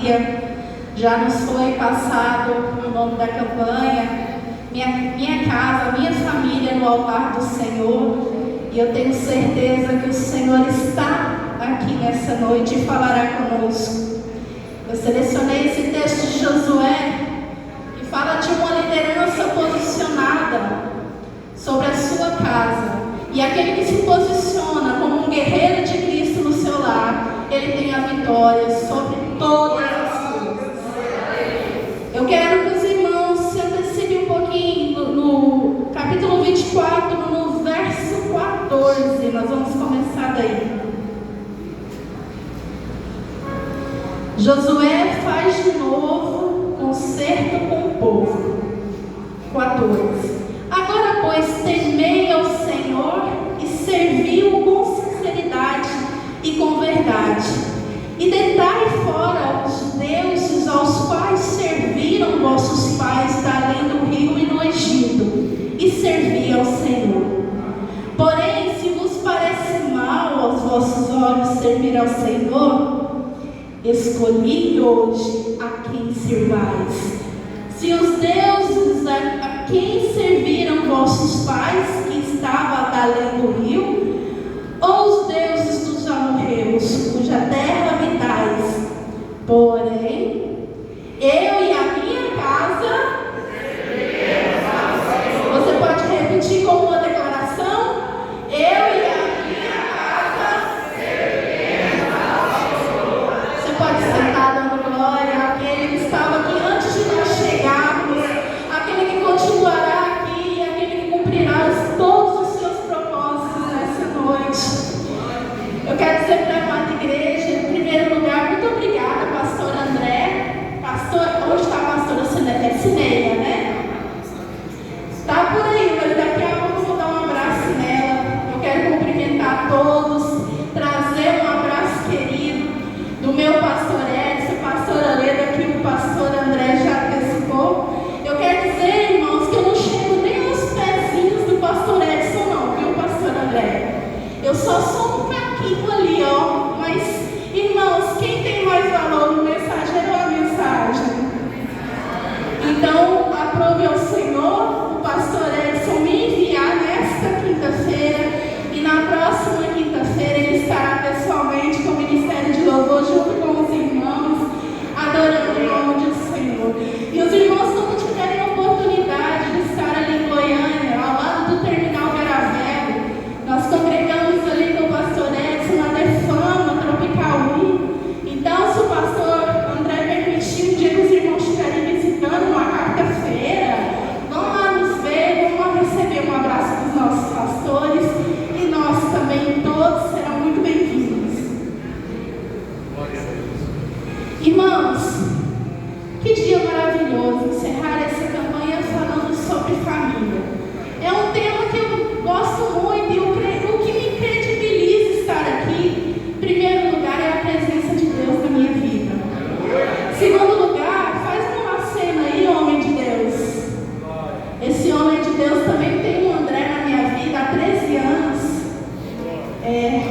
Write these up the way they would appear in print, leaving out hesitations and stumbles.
família. Já nos foi passado o nome da campanha, minha casa, minha família no altar do Senhor. E eu tenho certeza que o Senhor está aqui nessa noite e falará conosco. Eu selecionei esse texto de Josué, que fala de uma liderança posicionada sobre a sua casa. E aquele que se posiciona como um guerreiro de Cristo no seu lar, ele tem a vitória sobre todas as coisas. Eu quero que os irmãos se antecipem um pouquinho no capítulo 24, no verso 14. Nós vamos começar daí. Josué faz de novo concerto com o povo. 14. Agora, pois, temei ao Senhor e servi-o com sinceridade e com verdade. E deitai fora os deuses aos quais serviram vossos pais além do rio e no Egito, e servi ao Senhor. Porém, se vos parece mal aos vossos olhos servir ao Senhor, escolhi hoje a quem servais. Se os deuses a quem serviram vossos pais, que estava além do rio, ou os deuses dos amorreus, cuja terra habitais. Porém, eu e a minha casa. Você pode repetir como uma declaração? Eu e a minha casa serviremos ao Senhor. Você pode sentar dando glória àquele que estava aqui antes de nós chegarmos, aquele que continuará aqui, aquele que cumprirá todos os seus propósitos nessa noite. Eu quero dizer para a amada igreja, em primeiro lugar, muito obrigada, pastor André. Onde está a pastora Cineia, né? Está por aí, mas daqui a pouco eu vou dar um abraço nela. Eu quero cumprimentar todos, trazer um abraço querido do meu pastor Edson, pastora Leda, que o pastor André já antecipou. Eu quero dizer, irmãos, que eu não chego nem aos pezinhos do pastor Edson, não, viu, pastor André? Eu só sou um caquinho ali, ó. Mas, irmãos, quem tem mais valor no mensageiro ou a mensagem? Então, aprove ao Senhor o pastor Edson me enviar nesta quinta-feira, e na próxima quinta-feira ele estará pessoalmente com o Ministério de Louvor junto com os irmãos, adorando o nome do Senhor. E os irmãos, quando tiverem a oportunidade de estar ali em Goiânia, ao lado do terminal Garavelo, nós congregamos ali com o pastor Edson na Defama Tropical Inn. Então, se o pastor André permitir, um dia que os irmãos estiverem visitando uma quarta-feira, vão lá nos ver, vão lá receber um abraço dos nossos pastores, e nós também todos serão muito bem-vindos. Irmãos, que dia maravilhoso encerrar essa campanha falando sobre família. É um tema que eu gosto muito e o que me credibiliza estar aqui, em primeiro lugar, é a presença de Deus na minha vida. Segundo lugar, faz uma cena aí, homem de Deus. Esse homem de Deus também tem um André na minha vida há 13 anos.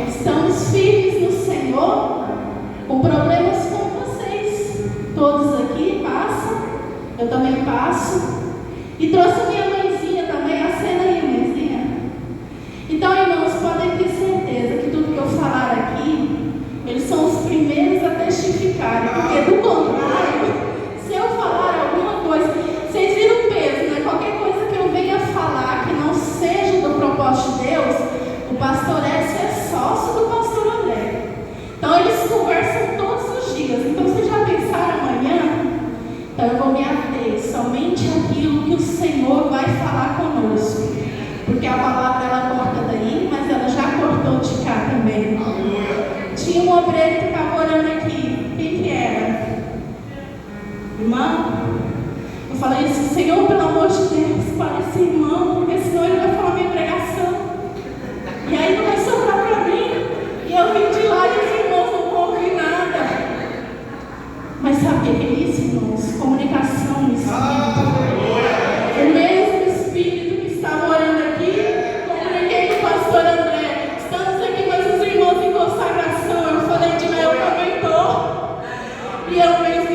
Estamos firmes no Senhor, com problemas como vocês. Todos aqui passam, eu também passo. E trouxe a minha mãezinha também, a cena aí, mãezinha. Então, irmãos, podem ter certeza que tudo que eu falar aqui, eles são os primeiros a testificarem, porque do contrário, se eu falar alguma coisa, vocês viram o peso, né? Qualquer coisa que eu venha falar que não seja do propósito de Deus, o pastor Edson é sócio do pastor André. Então, eles conversam todos os dias. Então, vocês já pensaram amanhã? Então, eu vou me ater somente aquilo que o Senhor vai falar conosco. Porque a palavra, ela corta daí, mas ela já cortou de cá também. Tinha um obreiro que estava orando aqui. Quem que era? Irmão? Eu falei assim, Senhor, pelo amor de Deus, para esse irmão, porque senão ele vai falar minha pregação. E aí não vai sobrar para mim. E eu vim de lá e os irmãos não vão ouvir nada. Mas sabe o que é isso, irmãos? Comunicação no Espírito. O mesmo Espírito que estava orando aqui, comuniquei com o pastor André. Estamos aqui, mas os irmãos em consagração. Eu falei de lá, eu também estou. E eu mesmo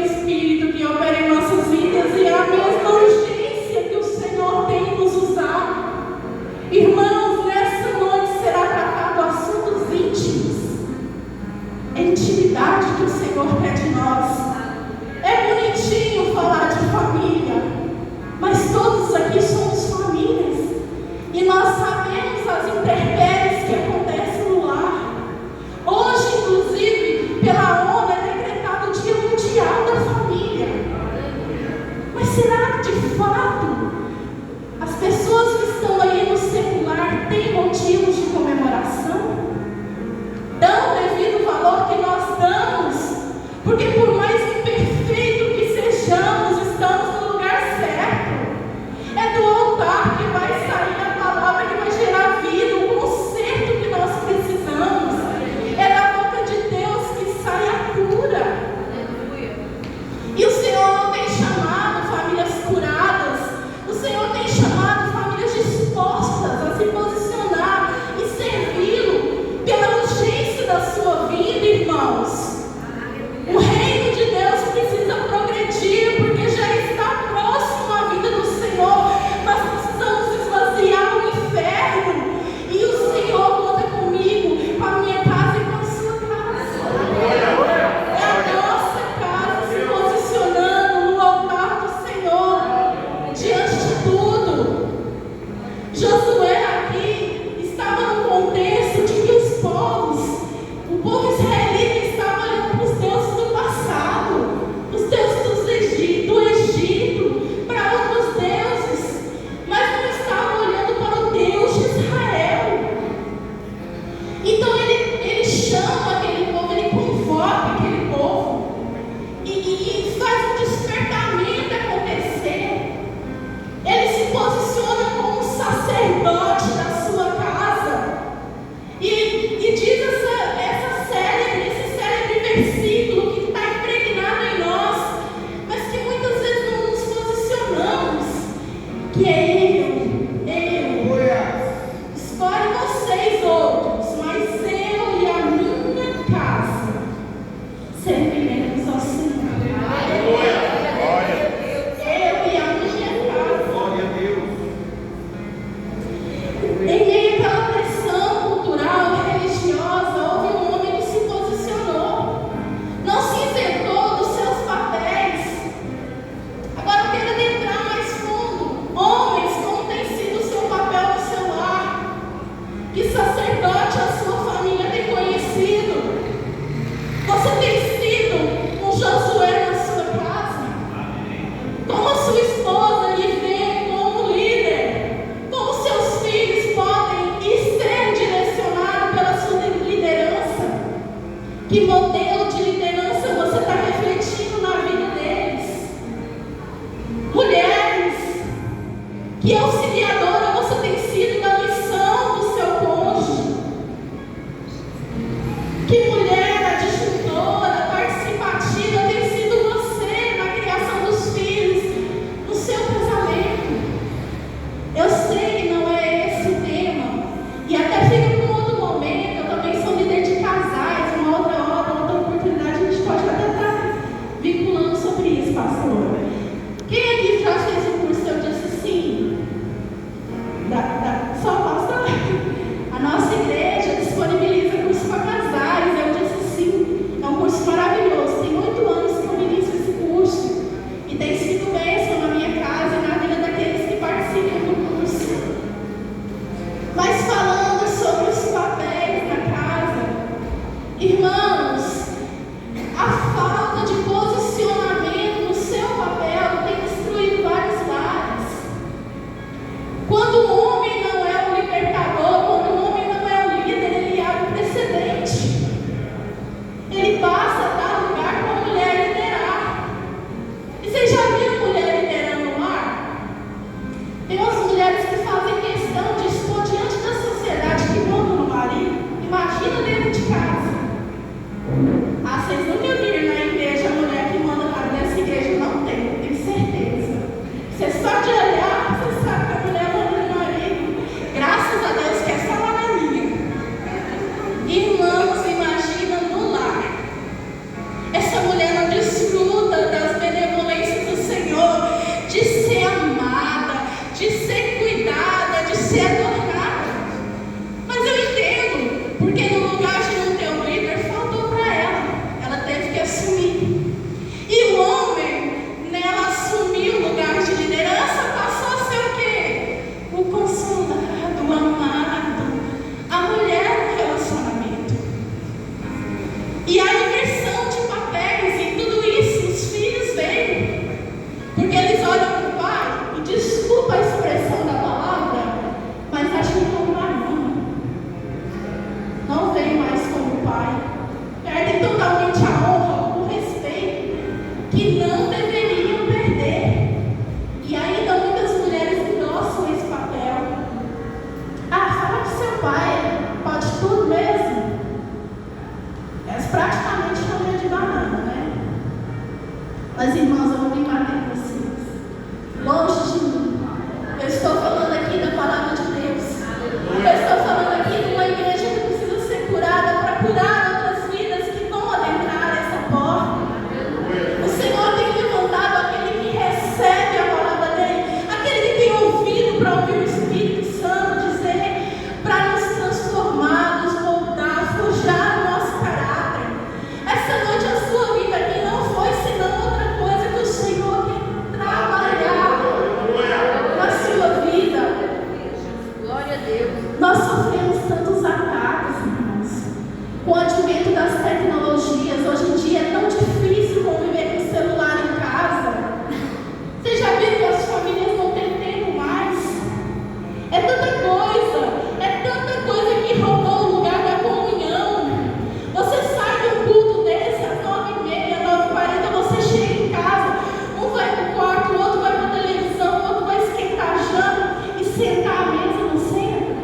que não deveriam perder. E ainda muitas mulheres endossam esse papel. Fala que seu pai pode tudo mesmo. É praticamente folha de banana, né? Mas irmãos, eu não vim bater em vocês. Longe de mim. Eu estou falando aqui da palavra de Deus. Eu estou falando aqui de uma igreja que precisa ser curada para curar outras vidas que vão adentrar essa porta. O Senhor tem levantado aquele que recebe a palavra dele, aquele que tem ouvido para ouvir o Espírito Santo dizer, para nos transformar, nos moldar, forjar o nosso caráter. Essa noite a sua vida aqui não foi senão outra coisa que o Senhor quer trabalhar na sua vida. Glória a Deus. Nós sofremos tantos ataques, irmãos, com o advento das tecnologias. Hoje em dia é tão difícil conviver com o celular em casa. Você já viu que as famílias não têm tempo mais? É tanta coisa que roubou o lugar da comunhão. Você sai de um culto desse às 9h30, 9h40, você chega em casa, um vai para o quarto, o outro vai para a televisão, o outro vai esquentar a janta e sentar à mesa no centro.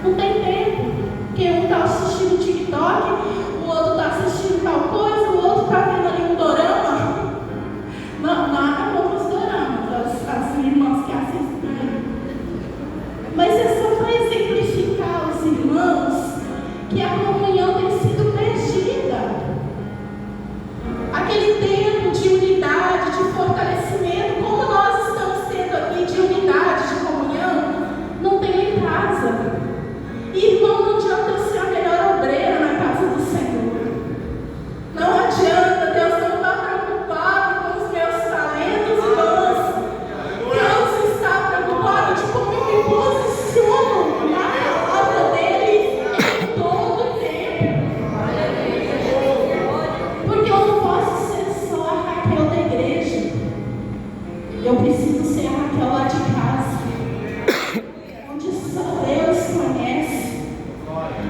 Não tem tempo, porque um está assistindo TikTok, o outro está assistindo tal coisa, o outro está vendo ali um dorama. Não, nada contra os doramas, as irmãs que assistem. Mas é só para exemplificar os irmãos que a comunhão tem sido perdida. Aquele tempo de unidade, de fortalecimento, como nós estamos tendo aqui de unidade, de comunhão, não tem em casa. Irmão, não adianta eu ser a melhor obreira na casa do Senhor. Não adianta, Deus não está preocupado com os meus talentos e dons. Deus está preocupado de como eu me posiciono na palavra dele em todo o tempo. Porque eu não posso ser só a Raquel da igreja. Eu preciso ser a Raquel lá de casa, onde só Deus conhece.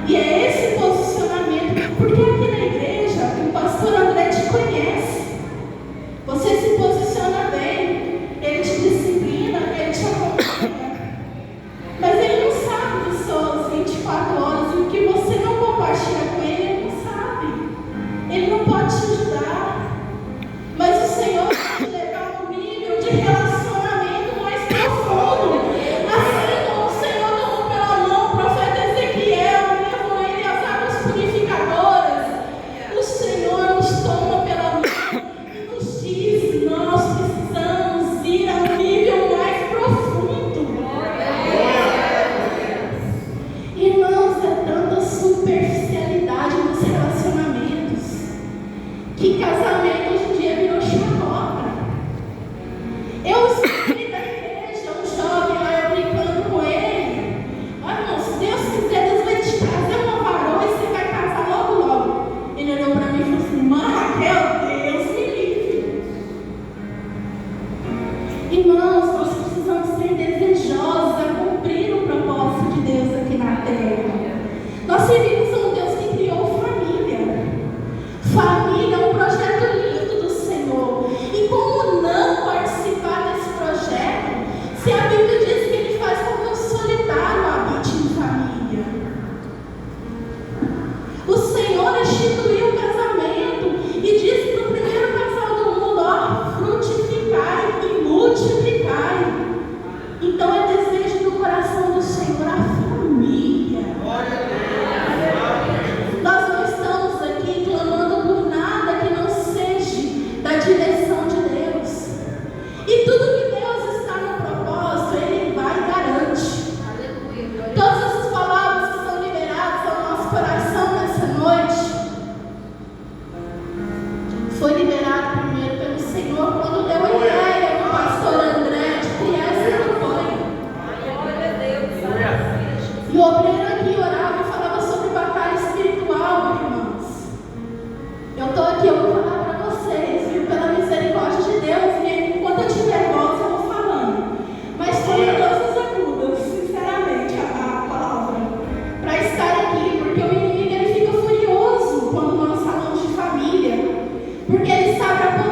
E é esse posicionamento, porque aqui na igreja o pastor André te conhece. Você se posiciona bem, ele te disciplina, ele te acompanha. Mas ele não sabe de suas 24 horas, e o que você não compartilha com ele, ele não sabe. Ele não pode te ajudar. Mas o Senhor vai te levar a um nível de relacionamento mais profundo. Assim como o Senhor tomou pela mão o profeta Ezequiel, levou ele às águas purificadoras, o Senhor nos toma pela mão e nos diz: nós precisamos ir a um nível mais profundo. Irmãos, é tanta superficialidade nos relacionamentos que casamento hoje em dia virou chacota. Eu escutei da igreja um jovem lá, eu brincando com ele: olha, irmão, se Deus quiser, Deus vai te trazer uma varoa e você vai casar logo, logo. Ele olhou para mim e falou assim: irmã Raquel, Deus me livre. Irmãos, nós precisamos ser desejosos a cumprir o propósito de Deus aqui na terra. Nós servimos a um Deus que criou família. Família é um projeto lindo do Senhor. E como não participar desse projeto, se a Bíblia diz que Ele faz com que o solitário habite em família? O Senhor instituiu o casamento e disse para o primeiro casal do mundo: ó, frutificai e multiplicai. Então é desejo do coração do Senhor a família. Nós não estamos aqui clamando por nada que não seja da direção de Deus. E tudo que Deus está no propósito, Ele vai e garante. Todas essas palavras que são liberadas ao nosso coração nessa noite, foi liberado primeiro pelo Senhor quando deu a ideia do pastor André de criar essa campanha. E o obreiro aqui orava e falava sobre batalha espiritual, irmãos. Eu estou aqui, eu vou falar para vocês, viu, pela misericórdia de Deus, e enquanto eu tiver voz eu vou falando. Mas foi em todas as agudas, sinceramente, a palavra, para estar aqui, porque o inimigo ele fica furioso quando nós falamos de família, porque ele sabe a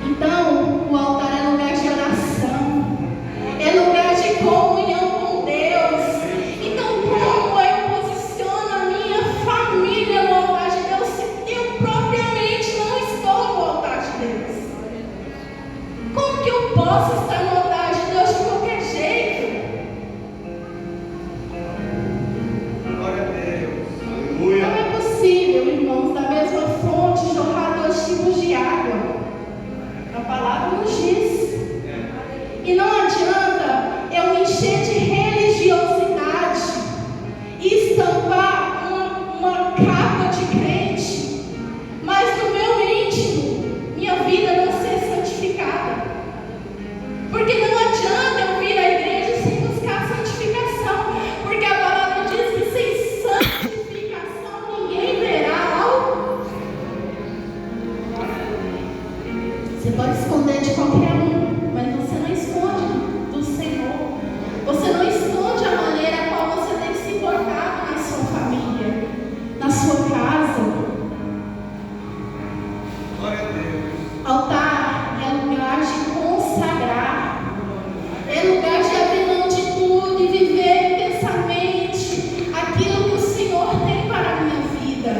Então, o altar é lugar de oração, é lugar de comunhão com Deus. Então, como eu posiciono a minha família no altar de Deus se eu propriamente não estou no altar de Deus? Como que eu posso estar no altar de Deus de qualquer jeito? Glória a Deus. Aleluia. Não é possível, irmãos, da mesma fonte jorrar 2 tipos de água. A palavra nos diz. E não adianta eu encher de religiosidade e estampar uma capa de crente, mas no meu íntimo, minha vida não ser santificada. Porque não adianta eu vir à igreja sem buscar santificação, porque a palavra diz que sem santificação ninguém verá algo. Você pode esconder de qualquer um, mas você não esconde do Senhor. Você não esconde a maneira qual você tem se portado na sua família, na sua casa. Glória a Deus. Altar é lugar de consagrar, é lugar de abrir mão de tudo e viver intensamente aquilo que o Senhor tem para a minha vida.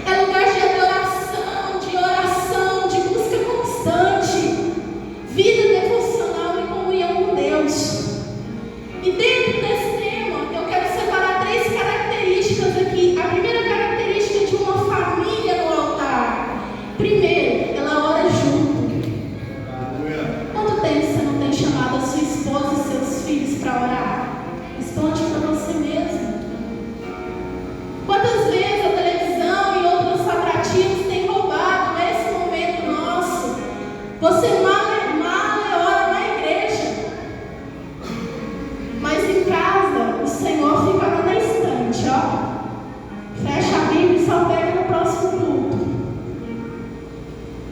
É lugar de adoração, de oração, de busca constante, vida devocional e comunhão com Deus. E dentro desse tema, eu quero separar 3 características aqui. A primeira característica de uma família no altar. Primeiro, ela ora junto. Quanto tempo você não tem chamado a sua esposa e seus filhos para orar? Responde para você mesmo. Quantas vezes a televisão e outros atrativos têm roubado esse momento nosso? Você mal ora na igreja, mas em casa o Senhor fica lá na estante, ó. Fecha a Bíblia e só pega no próximo culto.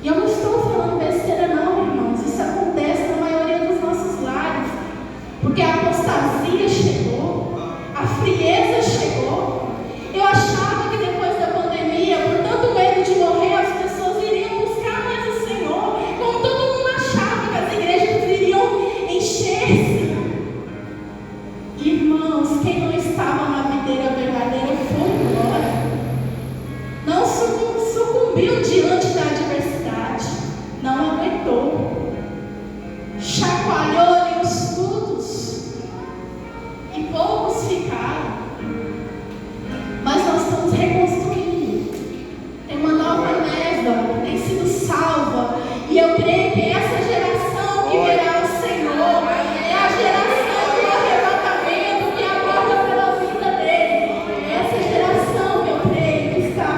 E eu não estou falando besteira não, irmãos. Isso acontece na maioria dos nossos lares, porque a apostasia chegou, a frieza chegou. Eu achava que depois da pandemia, por tanto medo de morrer, as pessoas iriam buscar mais o Senhor, como todo mundo achava que as igrejas iriam encher-se. Irmãos, quem não estava na videira verdadeira foi embora. Não sucumbiu diante da adversidade, não aguentou, chacoalhou-lhe os cultos e poucos ficaram. Mas nós estamos reconstruindo. Tem uma nova leva que tem sido salva, e eu creio que essa geração que verá o Senhor é a geração do arrebatamento que aguarda pela vida dele. É essa geração que eu creio que está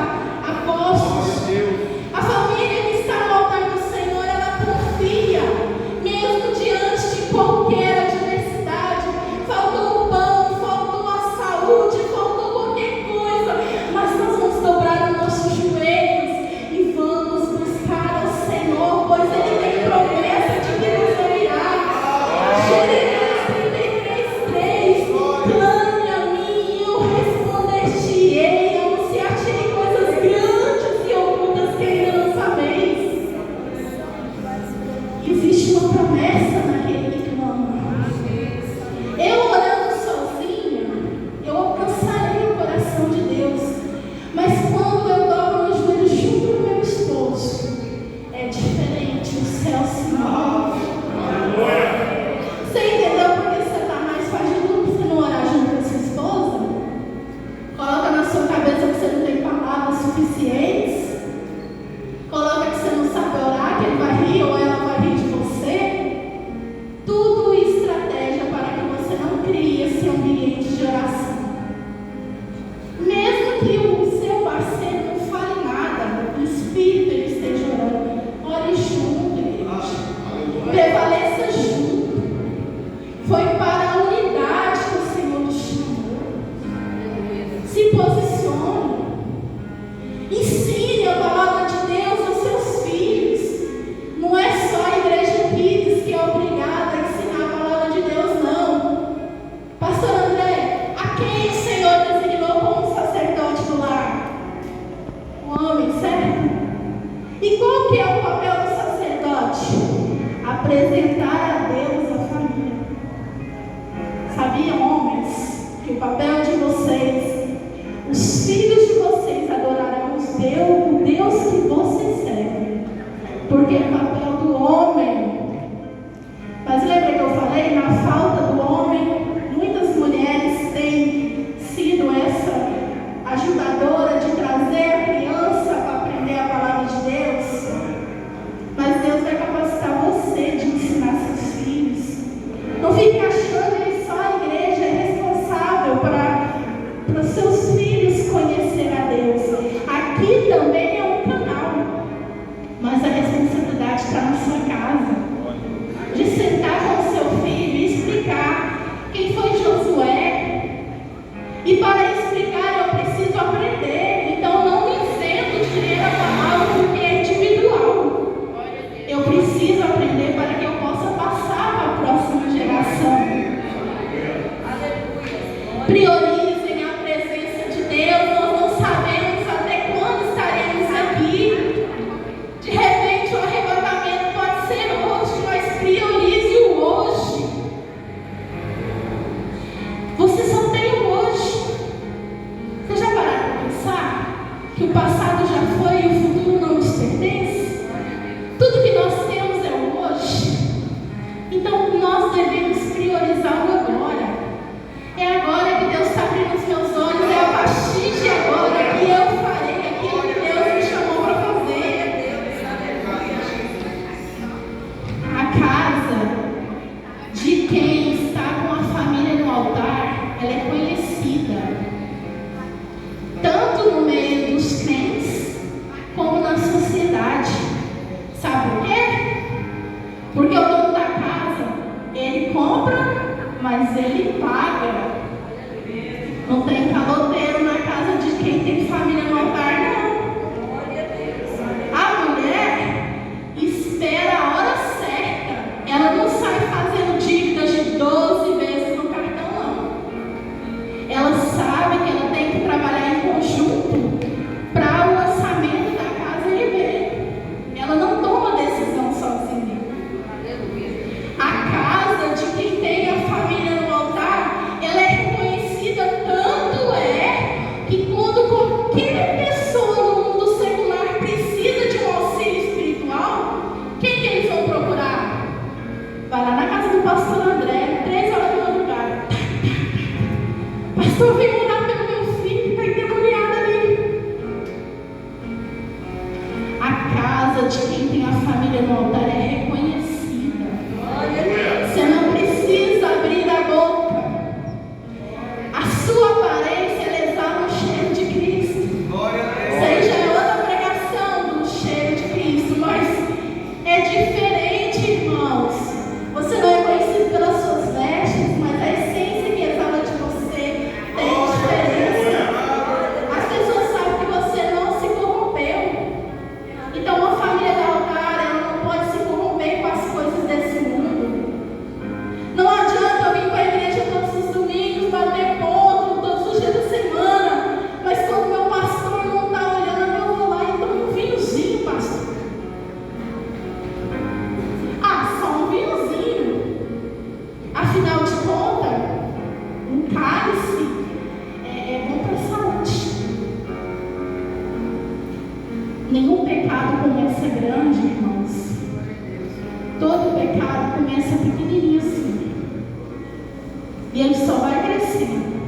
a postos. A família que está no altar do Senhor, ela confia, mesmo diante de qualquer adversidade. Faltou o pão, faltou a saúde, faltou qualquer coisa, mas nós vamos dobrar os nossos joelhos e vamos buscar o Senhor, pois Ele tem promessa de que nos ouvirá. Jeremias 33:3: clame a mim e eu responder-te-ei, anunciar-te-ei coisas grandes e ocultas que ainda não sabeis. Existe uma promessa naquele que clama. Eu orando sozinha, eu alcançarei o coração de Deus. Mas quando eu dobro meus joelhos junto do meu esposo, é diferente, o céu se move. Você entendeu por que você está mais fazendo para você não orar junto com a sua esposa? Coloca na sua cabeça que você não tem palavras suficientes. Coloca que você não sabe orar, que ele vai rir ou ela vai rir de você. apresentar a Deus a família. Sabia, homens, que o papel de vocês, os filhos de vocês adorarão o Deus que vocês servem, porque é o papel do homem. Mas lembra que eu falei, na falta do homem, muitas mulheres têm sido essa ajudadora de trazer a criança para aprender a palavra de Deus. Mas Deus vai capacitar você de ensinar seus filhos. Não fique achando que só a igreja é responsável para os seus filhos conhecer a Deus. Aqui também é um canal, mas a responsabilidade está na sua casa. De sentar com o seu filho e explicar quem foi Josué. E para explicar eu preciso aprender. Então não me isento de ler a palavra porque é individual. Eu preciso aprender para que eu possa passar para a próxima geração. Priorizem a presença de Deus. Nós não sabemos até quando estaremos aqui. De repente o arrebatamento pode ser hoje, mas priorize o hoje. Você só tem o hoje. Você já parou para pensar que o passado já foi e o futuro não nos pertence? Tudo que nós temos é o hoje. Então nós devemos priorizar o agora. É agora que Deus está abrindo os meus olhos. É a partir de agora que eu farei aquilo que Deus me chamou para fazer. A casa de quem está com a família no altar, ela é conhecida tanto no meio dos crentes como na sociedade. Sabe por quê? Porque o dono da casa, ele compra, mas ele paga. Não tem caloteiro na casa de quem tem família no altar, não. A mulher espera a hora certa. Ela não sai fazendo dívidas de 12 vezes no cartão, não. Ela sabe que ela tem que trabalhar em conjunto para o orçamento da casa ele ver. Ela não toma decisão sozinha. A casa de quem tem a família no altar, ela é reconhecida, tanto é que quando qualquer pessoa no mundo secular precisa de um auxílio espiritual, quem que eles vão procurar? Vai lá na casa do pastor André, 3 horas da madrugada. Pastor, vem orar pelo meu filho, está endemoniado ali. A casa de quem tem a família no altar é reconhecida. Você não precisa abrir a boca. A sua aparência, ela exala o cheiro de Cristo. Isso aí já é outra pregação do cheiro de Cristo, mas é diferente, irmãos. Você não é conhecido pelas suas vestes, mas a essência que exala de você tem diferença. As pessoas sabem que você não se corrompeu. Então uma família do altar, ela não pode se corromper com as coisas desse mundo. Não adianta eu vir para a igreja todos os domingos, bater ponto todos os dias da semana, mas quando meu pastor não está olhando, eu vou lá e tomo um vinhozinho, pastor. Ah, só um vinhozinho. Afinal de contas, um cálice é bom para a saúde. Nenhum pecado começa grande, irmãos. Todo pecado começa pequenininho assim. E ele só vai crescendo.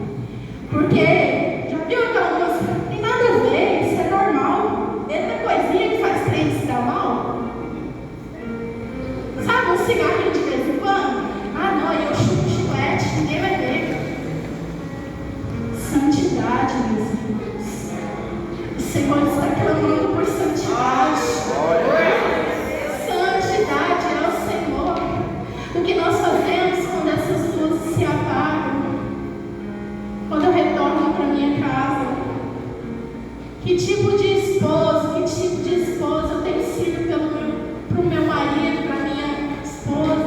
Porque, já viu aquela música? Tem nada a ver, isso é normal. Eita coisinha que faz crente se dar mal. Sabe um cigarrinho de vez em quando? Ah não, eu chupo chiclete, ninguém vai ver. Santidade, meus irmãos. O Senhor está clamando por santidade. Santidade é o Senhor. O que nós fazemos quando essas luzes se apagam? Quando eu retorno para minha casa? Que tipo de esposa eu tenho sido para o meu marido, para minha esposa?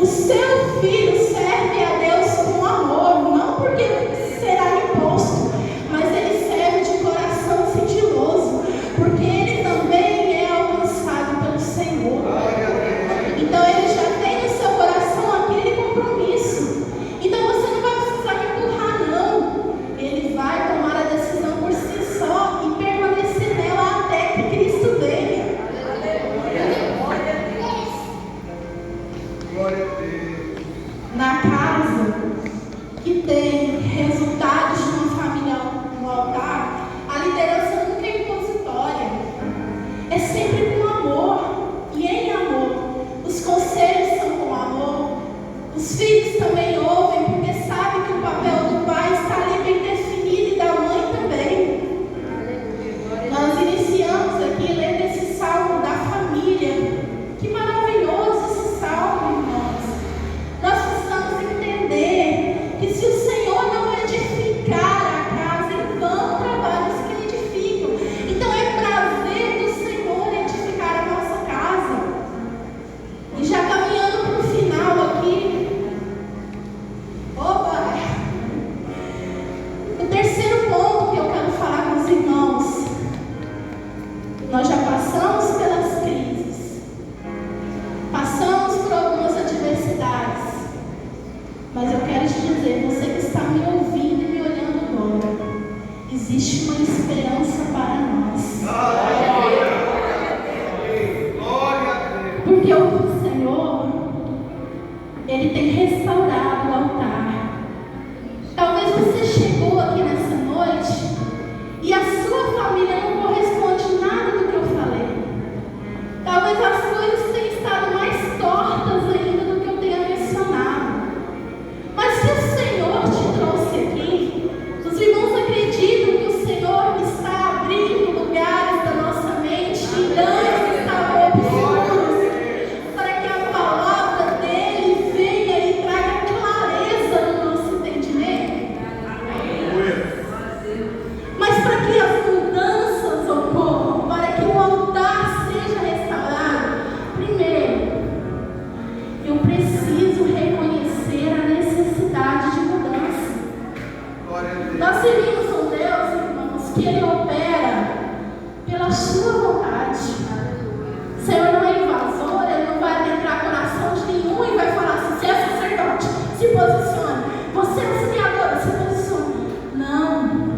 O seu filho serve a Deus com amor, não porque será imposto, mas ele serve de coração sigiloso, porque ele também é alcançado pelo Senhor. Então ele já tem no seu coração aquele compromisso. Então você não vai precisar me empurrar, não. Ele vai tomar a decisão por si só e permanecer nela até que Cristo venha. Glória a Deus. Na casa que tem resultados de uma família no altar, a liderança nunca é impositória. É sempre com amor e em amor. Os conselhos são com amor. Os filhos também ouvem, porque sabem que o papel do pai está ali bem definido e da mãe também. Nós iniciamos aqui lendo esse salmo da família. Que maravilhoso esse salmo, irmãos. Nós precisamos entender que se o Senhor não edificar a casa, em vão trabalhos que ele edificam. Então é prazer do Senhor edificar a nossa casa. E já caminhando para o final aqui. Opa! O terceiro ponto que eu quero falar com os irmãos. Nós já passamos pelas crises. Passamos por algumas adversidades. Mas eu quero te dizer, você que está me ouvindo e me olhando agora, existe uma esperança para nós. Glória a Deus. Porque o Senhor, Ele tem restaurado o altar. Talvez você chegou aqui nessa noite e a sua família não corresponde nada do que eu falei. Talvez as coisas tenham estado mais tortas ainda do que eu tenha mencionado. Mas se o Senhor te trouxe aqui, os irmãos acreditam que o Senhor está abrindo lugares da nossa mente e antes estavam obscuros, para que a palavra dele venha e traga clareza no nosso entendimento. Mas para que as mudanças ocorram, para que o altar seja restaurado, primeiro, eu preciso reconhecer a necessidade de mudança. Glória a Deus. Nós servimos um Deus, irmãos, que Ele opera pela sua vontade. O Senhor não é invasor, Ele não vai adentrar o coração de nenhum e vai falar assim: você é sacerdote, se posicione. Você é auxiliadora, se posicione. Não.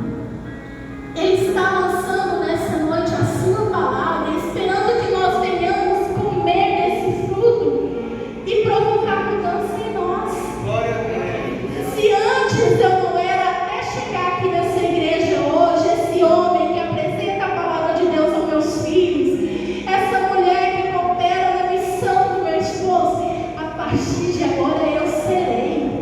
Ele está lançando nessa noite a sua palavra, esperando que nós venhamos comer desse fruto e provocar mudança em nós. Glória a Deus. Se antes eu não era, até chegar aqui nessa igreja hoje, esse homem que apresenta a palavra de Deus aos meus filhos, essa mulher que coopera na missão do meu esposo, a partir de agora eu serei.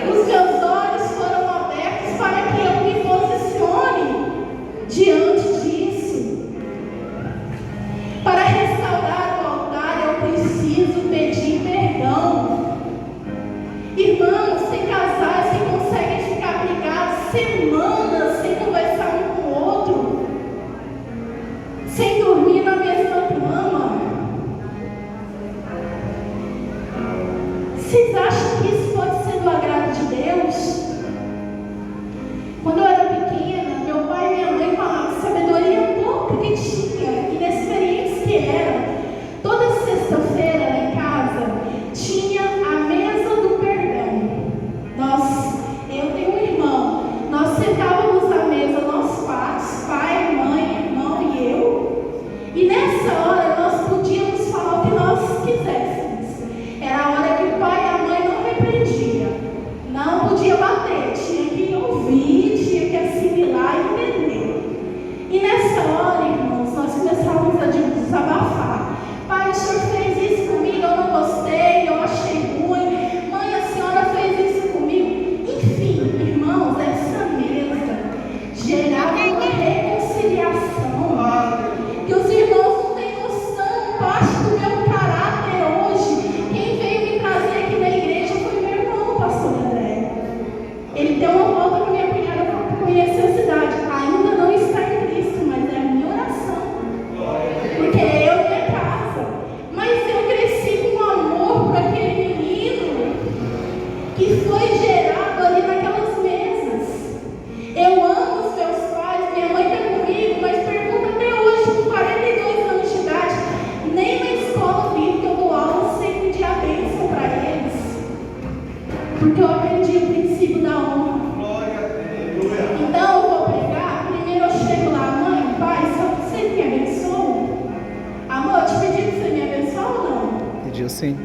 Os meus olhos foram abertos para que eu me posicione diante disso. Para restaurar o altar, eu preciso pedir perdão. Irmãos, tem casais que conseguem ficar brigados semanas sem conversar um com o outro, sem dormir na mesma cama. Vocês acham que isso pode ser do agrado de Deus? Quando eu era pequena, meu pai e minha mãe, com a sabedoria pouca que tinha, inexperientes que eram, toda sexta-feira lá em casa tinha a mesa do perdão. Eu tenho um irmão, nós sentávamos à mesa, nós quatro, pai, mãe, irmão e eu, e nessa hora nós podíamos falar o que nós quiséssemos. Era a hora que o pai e a mãe não repreendiam, não podia bater. porque eu aprendi o princípio da honra. Glória a Deus. Então eu vou pregar, primeiro eu chego lá, mãe, pai, só você me abençoa? Amor, eu te pedi que você me abençoe ou não? Pediu sim.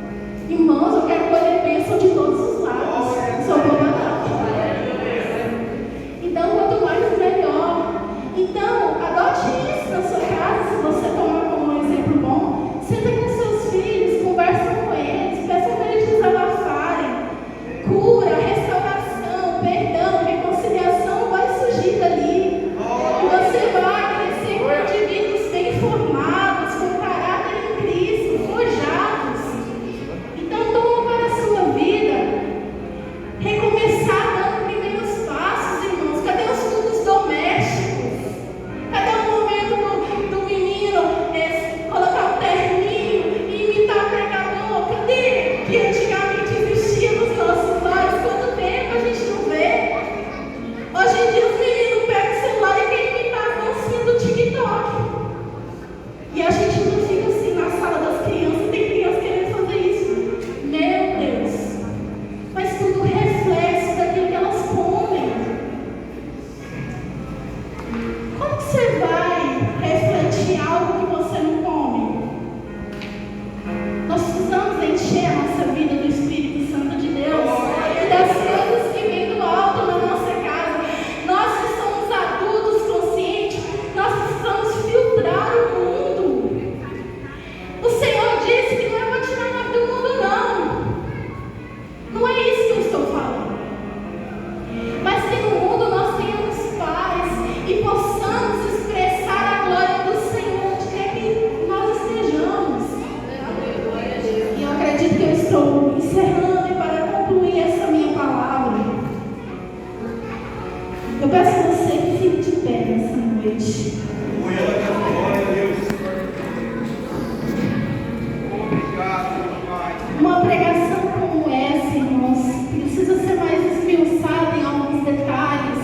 Irmãos, eu quero colher bênção de todos os lados. Sou boa não. Então, quanto mais melhor. Então, adote isso na sua casa, se você tomar como um exemplo bom. Senta com seus filhos, conversa com eles, peça para eles desabafarem. Cura, restauração, perdão, reconciliação vai surgir dali. E você vai crescer com indivíduos bem formados, com caráter em Cristo, forjados. Então, toma para a sua vida recomeçar dando primeiros passos, irmãos. Cadê os cultos domésticos? Cadê o momento do menino colocar um terninho e imitar o pregador? Cadê? Que antigamente existia nos nossos lares. Quanto tempo a gente não vê? Hoje em dia os meninos pegam o celular e querem imitar a dancinha do TikTok. E a gente não fica assim na sala das crianças. Tem crianças querendo fazer isso. Meu Deus! Mas tudo reflexo daquilo que elas comem. Como que você vai refletir algo que você não come? Nós precisamos encher a nossa vida do Espírito Santo de Deus e das coisas que vêm do alto na nossa casa. Nós que somos adultos conscientes, nós precisamos filtrar o mundo. O Senhor disse que não é para tirar nada do mundo, não. Não é isso que eu estou falando. Mas que no mundo nós tenhamos paz e possamos expressar a glória do Senhor onde quer que nós estejamos. E eu acredito que eu estou encerrando e para concluir essa minha palavra, eu peço a você que fique de pé nessa noite. Glória a Deus. Obrigado, Pai. Uma pregação como essa, irmãos, precisa ser mais esmiuçada em alguns detalhes,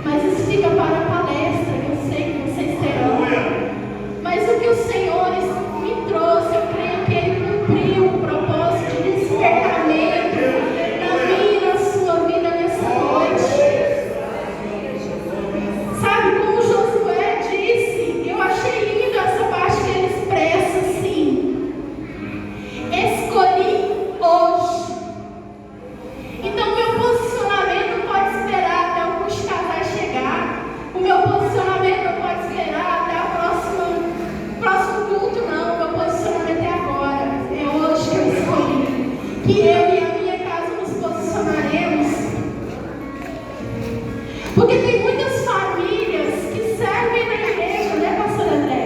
mas isso fica para a palestra, que eu sei que vocês terão. Mas o que o Senhor me trouxe, eu creio que Ele cumpriu o propósito de despertamento na minha e na sua vida nessa noite. Sabe como Josué disse? Eu achei lindo essa parte que ele expressa assim: escolhi hoje. Então, meu posicionamento não pode esperar até o curso de casais chegar. O meu posicionamento não pode esperar até o próximo culto, não. O meu posicionamento é agora. É hoje que eu escolhi. Que eu e a minha casa nos posicionaremos. Porque tem muitas famílias que servem na igreja, né, pastor André?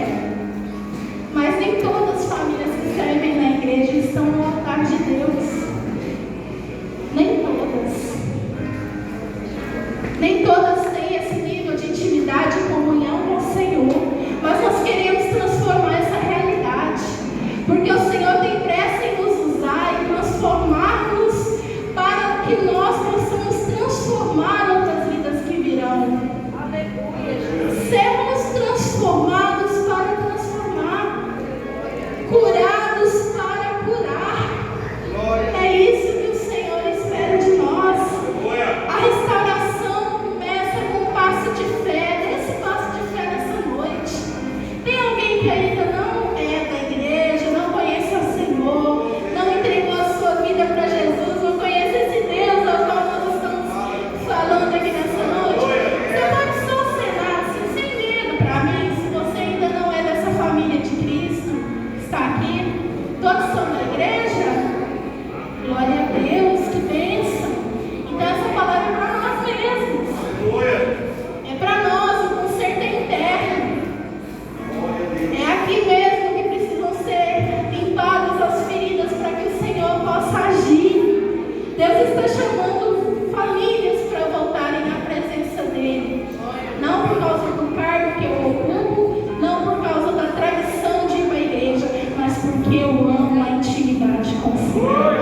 Mas nem todas as famílias que servem na igreja estão no altar de Deus. Nem todas. Nem todas têm esse nível de intimidade e comunhão com o Senhor. Mas nós queremos transformar essa realidade. Porque o Senhor tem pressa em nos usar e transformar-nos para que nós possamos transformar outras vidas que virão. Sermos transformados para transformar. Curados para curar. É isso que o Senhor espera de nós. A restauração começa com um passo de fé. Dê esse passo de fé nessa noite. Tem alguém que ainda não é da igreja, não conhece o Senhor, não entregou a sua vida para Jesus, não conhece esse Deus ao qual nós estamos falando aqui nessa noite? Você pode só acenar assim, sem medo para mim, se você ainda não é dessa família de Cristo, está aqui. Todos são da igreja? Glória a Deus, que bênção. Então essa palavra é para nós mesmos. É para nós, o conserto é interno. É aqui mesmo que precisam ser limpadas as feridas para que o Senhor possa agir. Deus está chamando famílias para voltarem à presença dEle. Não por causa do cargo que eu ocupo, não por causa da tradição de ir para a igreja, mas porque eu amo a intimidade com o Senhor.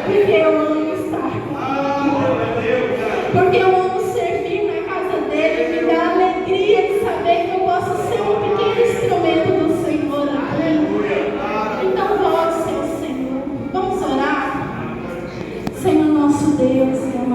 Porque eu amo estar com Ele. Porque eu amo servir na casa dEle. Me dá alegria de saber que eu posso ser um pequeno instrumento do Senhor aqui. Então volte ao Senhor. Vamos orar? Senhor nosso Deus, Senhor.